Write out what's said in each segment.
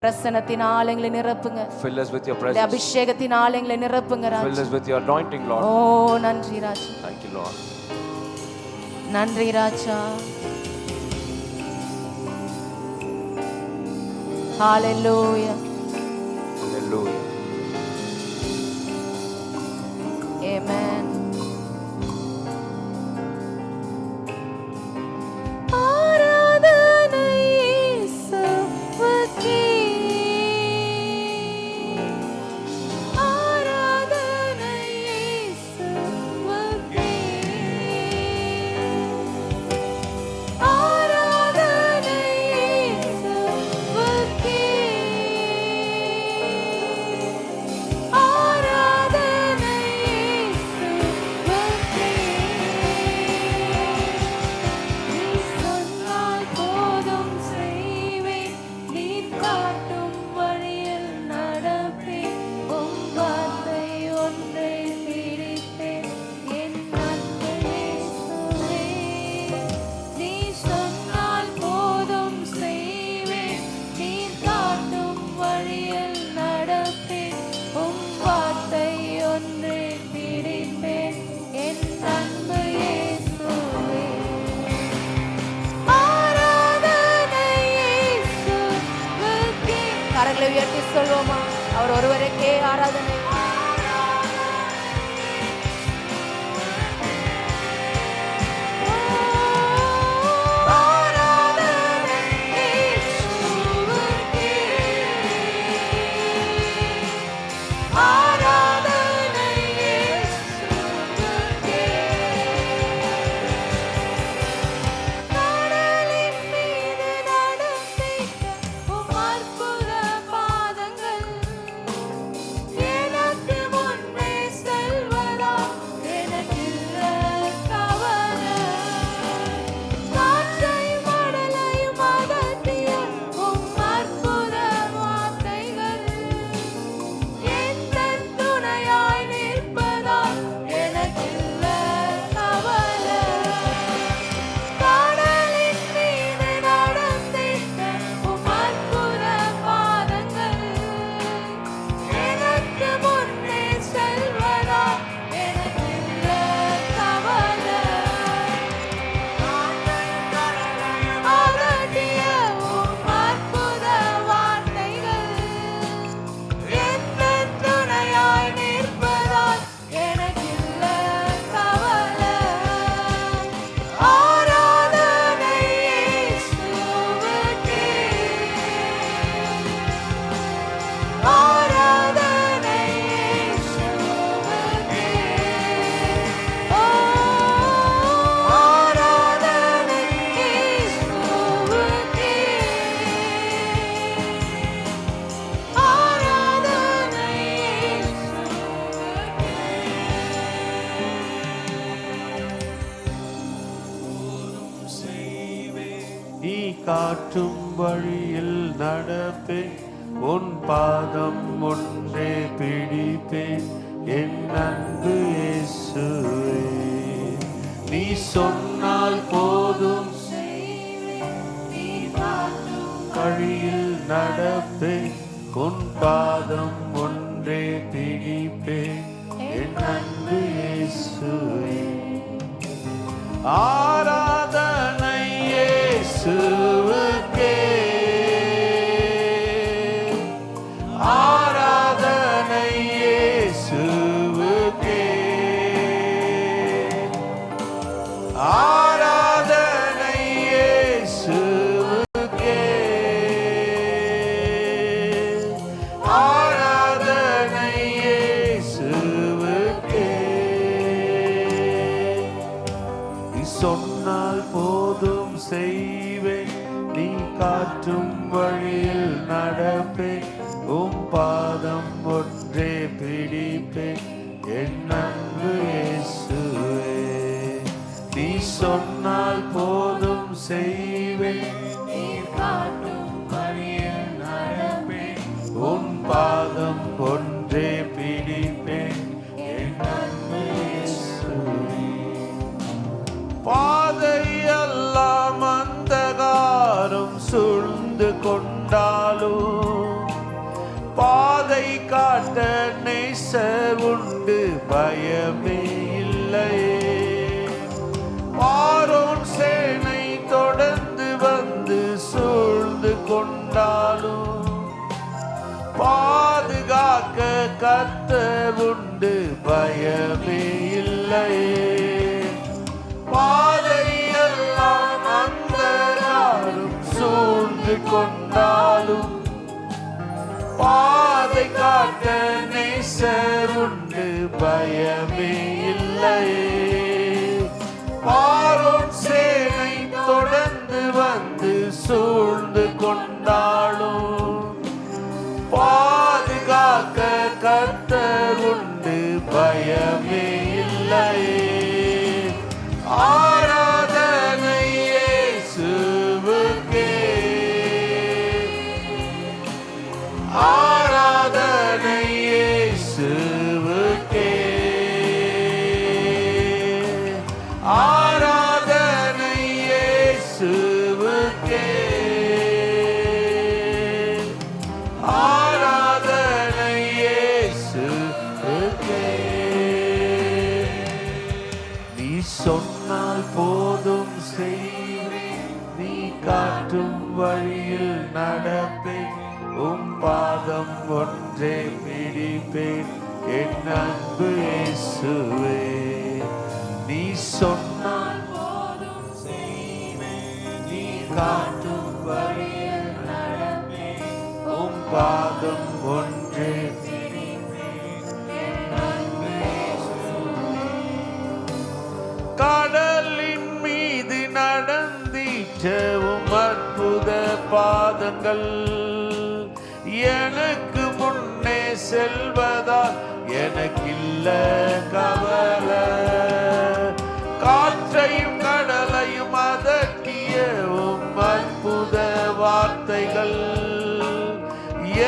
பிரசன்னத்தினால் எங்களை நிரப்புங்க. Fill us with your presence. அபிஷேகத்தினால் எங்களை நிரப்புங்க ராஜா. Fill us with your anointing, Lord. ஓ நன்றி ராஜா. Thank you, Lord. நன்றி ராஜா. Hallelujah. Hallelujah. Amen. கரங்களை உயர்த்தி சொல்வோமா? அவர் ஒருவருக்கே ஆராதனை. காற்றும் வழியில் நடப்பேன், உன் பாதம் ஒன்றே பிடிப்பேன், என் அன்பு இயேசுவே. நீ சொன்னால் போதும், வழியில் நடப்பேன், உன் பாதம் ஒன்றே பிடிப்பேன், என் அன்பு இயேசுவே. ஆராதனை இயேசுவுக்கே, ஆராதனை இயேசுவுக்கே, ஆராதனை இயேசுவுக்கே, ஆராதனை இயேசுவுக்கே. நீ சொன்னால் போதும் செய்வேன், நீ காற்றும் வழியில் நடப்பேன், உம் பாதம் ஒன்றே பிடிப்பேன், என் அன்பு இயேசுவே. நீ சொன்னால் போதும் செய்வேன், நீ காற்றும் வழியில் நடப்பேன், உம் பாதம் ஒன்றே பிடிப்பேன், என் அன்பு இயேசுவே. பாதையெல்லாம் அந்தகாரம் சூழ்ந்து கொண்டாலும், பாதுகாக்க கர்த்தர் உண்டு, பயமே இல்லையே. பாதையெல்லாம் அந்தகாரம் சூழ்ந்து கொண்டாலும், பாதை காக்க நேசர் உண்டு, பயமே இல்லையே. பார்வோன் சேனை தொடர்ந்து வந்து சூழ்ந்து கொண்டாலும், பாதுகாக்க கர்த்தர் உண்டு, பயமே இல்லையே. ஆராதனை இயேசுவுக்கே, ஆராதனை இயேசுவுக்கே, ஆராதனை இயேசுவுக்கே, ஆராதனை இயேசுவுக்கே. நீ சொன்னால் போதும் செய்வேன், நீ காட்டும் வழியில் நடப்பேன், உம் பாதம் ஒன்றே பிடிப்பேன், என் அன்பு இயேசுவே. நீ சொன்னால் போதும் செய்வேன், நீ காட்டும் வழியில் நடப்பேன், உம் பாதம் ஒன்றே பிடிப்பேன், என் அன்பு இயேசுவே. கடலின் மீது நடந்திட்டவும் அற்புத பாதங்கள், எனக்கு முன்னே செல்வதால் எனக்கில்ல கவலை. காற்றையும் கடலையும் அதட்டியவும் அற்புத வார்த்தைகள்,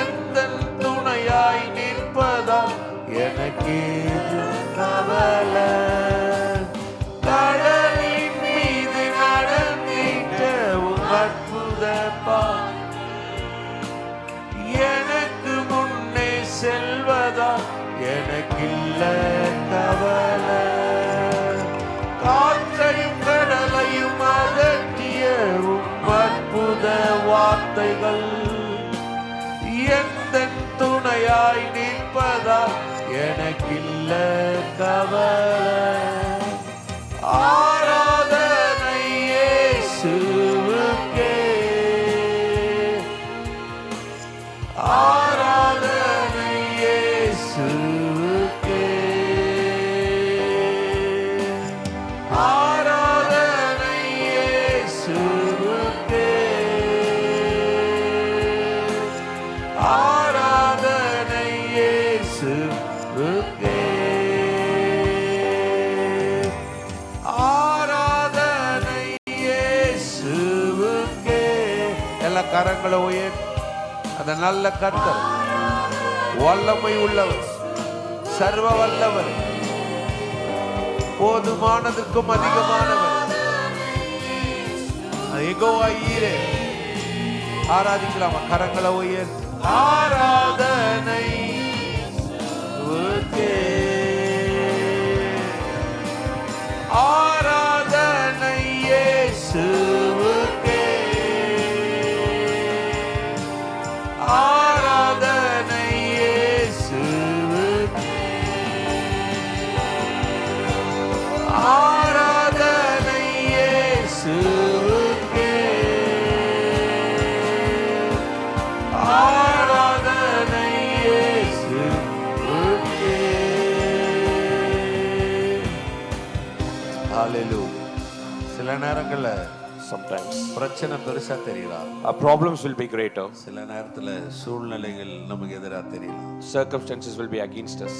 எந்த துணையாய் நிற்பதால் எனக்கேது கவலை. கடலின் மீது நடந்திட்டவும் அற்புத எனக்கு முன்னே செல்வதா எனக்கில்ல கவலை. காற்றையும் கடலையும் அதட்டியவும் அற்புத வார்த்தைகள், எந்த துணையாய் நிற்பதால் எனக்கில்ல கவலை. ஆராதனை இயேசுவுக்கே, ஆராதனை இயேசுவுக்கே, ஆராதனை இயேசுவுக்கே, ஆராதனை இயேசுவுக்கே, ஆராதனை இயேசுவுக்கே. எல்லா கரங்களை உயர்த்தி அந்த நல்ல கர்த்தர், வல்லமை உள்ளவர், சர்வ வல்லவர், போதுமானதற்கும் அதிகமானவர், யெகோவா ஈரே. ஆராதிக்கலாமா? கரங்களை உயர்த்தி ஆராதனை ஆராதனை இயேசுவுக்கே, ஆராதனை இயேசுவுக்கே, ஆராதனை இயேசுவுக்கே, ஆராதனை இயேசுவுக்கே. ஹல்லேலூயா. சில நேரங்கள்ல Sometimes பிரச்சனை பெருசா தெரியலாம், our problems will be greater, சில நேரத்துல சூழ்நிலைகள் நமக்கு எதிராக தெரியலாம். circumstances will be against us.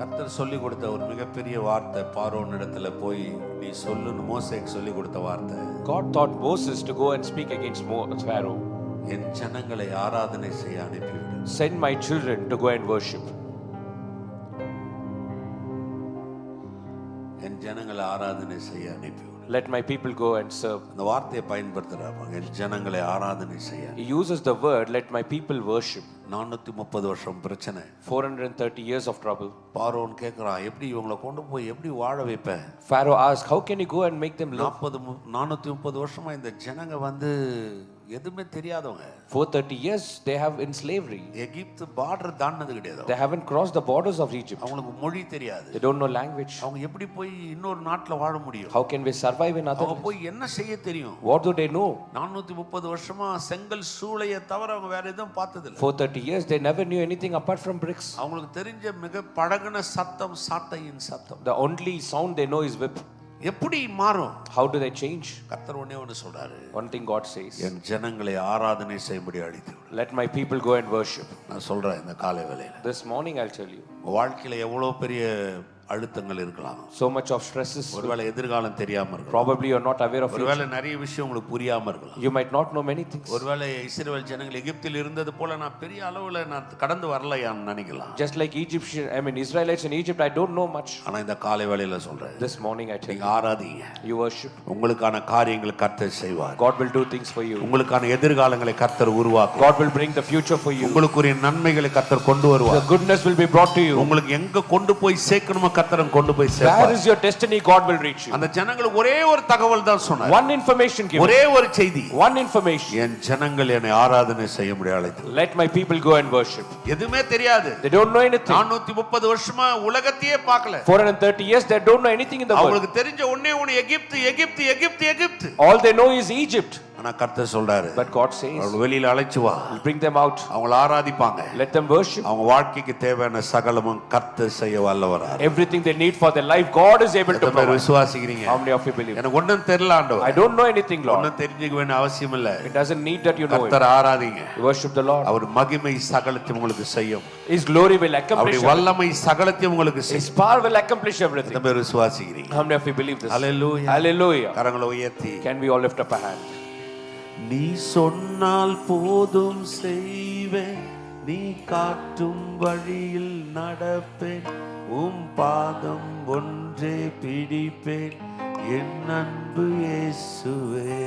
கர்த்தர் சொல்லி கொடுத்த ஒரு மிகப்பெரிய வார்த்தை, பார்வோன் இடத்துல போய் நீ சொல்லுன்னு மோசேக்கு சொல்லி கொடுத்த வார்த்தை, God taught Moses to go and speak against Pharaoh. என் ஜனங்களை ஆராதனை செய்ய அனுப்பிவிடு. Send my children to go and worship. என் ஜனங்களை ஆராதனை செய்ய அனுப்பிவிடு. Let my people go and serve. அந்த வார்த்தையை பயன்படுத்துறாங்க, என் ஜனங்களை ஆராதனை செய்ய. He uses the word, let my people worship. 430 வருஷம் பிரச்சனை, 430 years of trouble. பார்வோன் கேட்கிறான், எப்படி இவங்களை கொண்டு போய் எப்படி வாழ வைப்பேன்? Pharaoh asked, how can you go and make them live? 430 வருஷமா இந்த ஜனங்க வந்து எதுவுமே தெரியாதவங்க. 430 years they have in slavery. எகிப்து பார்டர் தாண்டது கிடையாது. They haven't crossed the borders of Egypt. அவங்களுக்கு மொழி தெரியாது. They don't know language. அவங்க எப்படி போய் இன்னொரு நாட்டுல வாழ முடியும்? How can we survive in other? அவங்க போய் என்ன செய்ய தெரியும்? What do they know? 430 வருஷமா செங்கல் சூளையை தவிர அவங்க வேற எதுவும் பார்த்தது இல்ல. 430 years they never knew anything apart from bricks. அவங்களுக்கு தெரிஞ்ச மிக பழகுன சத்தம் சாட்டையின் சத்தம். The only sound they know is whip. எப்படி மாறும்? How do they change? கர்த்தர் ஒண்ணே சொல்றாரு. One thing God says. என் ஜனங்களை ஆராதனை செய்யும்படி அழைத்து விடு. Let my people go and worship. நான் சொல்றேன் இந்த காலை வேளையில. This morning I'll tell you. வாழ்க்கையில எவ்வளவு பெரிய அழுத்தங்கள் இருக்கலாம். So much of stresses. ஒருவேளை எதிர்காலம் தெரியாம இருக்கலாம். Probably you're not aware of it. ஒருவேளை நிறைய விஷயம் உங்களுக்கு புரியாம இருக்கலாம். You might not know many things. ஒருவேளை இஸ்ரவேல் ஜனங்கள் எகிப்தில் இருந்தது போல நான் பெரிய அளவுல நான் கடந்து வரலையான்னு நினைக்கலாம். Just like Israelites in Egypt, I don't know much. ஆனா இந்த காலை வேளையில சொல்றேன். This morning I tell you. ஆராதிங்க. You worship. உங்களுக்கான காரியங்களை கர்த்தர் செய்வார். God will do things for you. உங்களுக்கான எதிர்காலங்களை கர்த்தர் உருவாக்குவார். God will bring the future for you. உங்களுக்குரிய நன்மைகளை கர்த்தர் கொண்டு வருவார். The goodness will be brought to you. உங்களுக்கு எங்க கொண்டு போய் சேர்க்கணுமோ கர்த்தர் கொண்டு போய் Where is your destiny, God will reach you. அந்த ஜனங்களுக்கு ஒரே ஒரு தகவல் தான் சொன்னார். One information given. ஒரே ஒரு செய்தி. One information. என் ஜனங்கள் என்னை ஆராதனை செய்யும்படி அழைத்தார். Let my people go and worship. எதுமே தெரியாது. They don't know anything. 430 வருஷமா உலகத்தையே பார்க்கல. 430 years they don't know anything in the world. அவங்களுக்கு தெரிஞ்ச ஒண்ணே ஒண்ணு எகிப்து. All they know is Egypt. ஆனா கர்த்தர் சொல்றாரு. But God says, அவங்களை வெளியில அழைச்சு வா. Bring them out. அவங்களை ஆராதிப்பாங்க. Let them worship. அவங்க வாழ்க்கைக்கு தேவையான சகலமும் கர்த்தர் செய்ய வல்லவரார். Everything they need for their life, God is able to provide. விசுவாசிக்கிறீங்க? How many of you believe? எனக்கு ஒண்ணும் தெரியல ஆண்டவரே. I don't know anything, Lord. ஒண்ணும் தெரிஞ்சுக்க வேண்டிய அவசியம் இல்ல. It doesn't need that you know it. கர்த்தர் ஆராதிங்க. Worship the Lord. அவர் மகிமை சகலத்தையும் உங்களுக்கு செய்யும். His glory will accomplish. அவருடைய வல்லமை சகலத்தையும் உங்களுக்கு செய்யும். His power will accomplish everything. நம்ம விசுவாசிக்கிறீங்க? How many of you believe this? Hallelujah. Hallelujah. கரங்களை உயர்த்தி. Can we all lift up a hand? நீ சொன்னால் போதும் செய்வேன், நீ காட்டும் வழியில் நடப்பேன், உம் பாதம் ஒன்றே பிடிப்பேன், என் அன்பு இயேசுவே.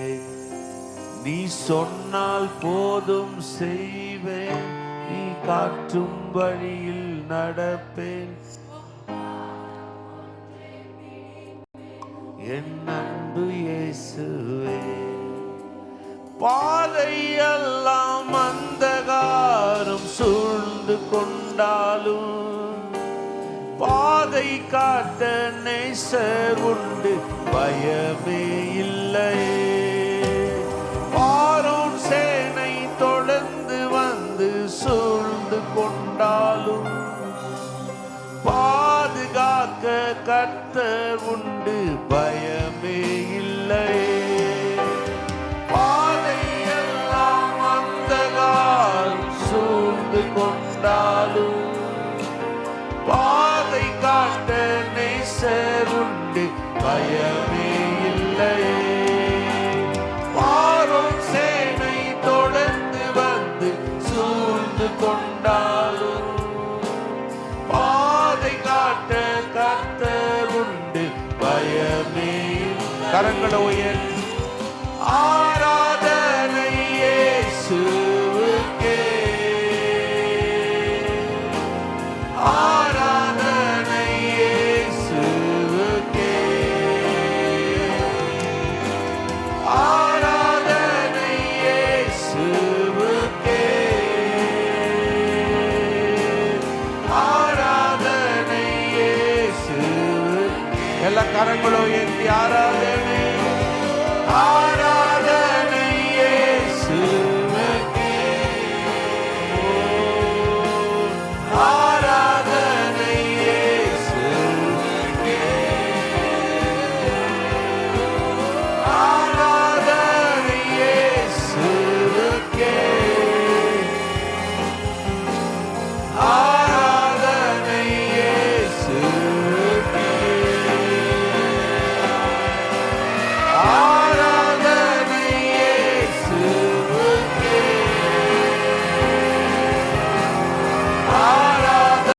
நீ சொன்னால் போதும் செய்வேன், நீ காட்டும் வழியில் நடப்பேன், என் அன்பு இயேசுவே. பாதையெல்லாம் அந்தகாரம் சூழ்ந்து கொண்டாலும் பாதை காட்ட நேசர் உண்டு, பயமே இல்லை. பார்வோன் சேனை தொடர்ந்து வந்து சூழ்ந்து கொண்டாலும் பாதுகாக்க கர்த்தர் உண்டு, பயமே இல்லை. சூழ்ந்து கொண்டாலும் பாதை காட்ட நேசர் உண்டு, பயமே இல்லை. பார்வோன் சேனை தொடர்ந்து வந்து சூழ்ந்து கொண்டாலும் பாதை காட்ட கர்த்தர் உண்டு, பயமே. கரங்களை உயர்த்தி ஆராதனை இயேசுவுக்கே, ஆராதனை இயேசுவுக்கே, ஆராதனை இயேசுவுக்கே, ஆராதனை இயேசுவுக்கே. எல்லா கரங்களும் ஏந்தி ஆராதனை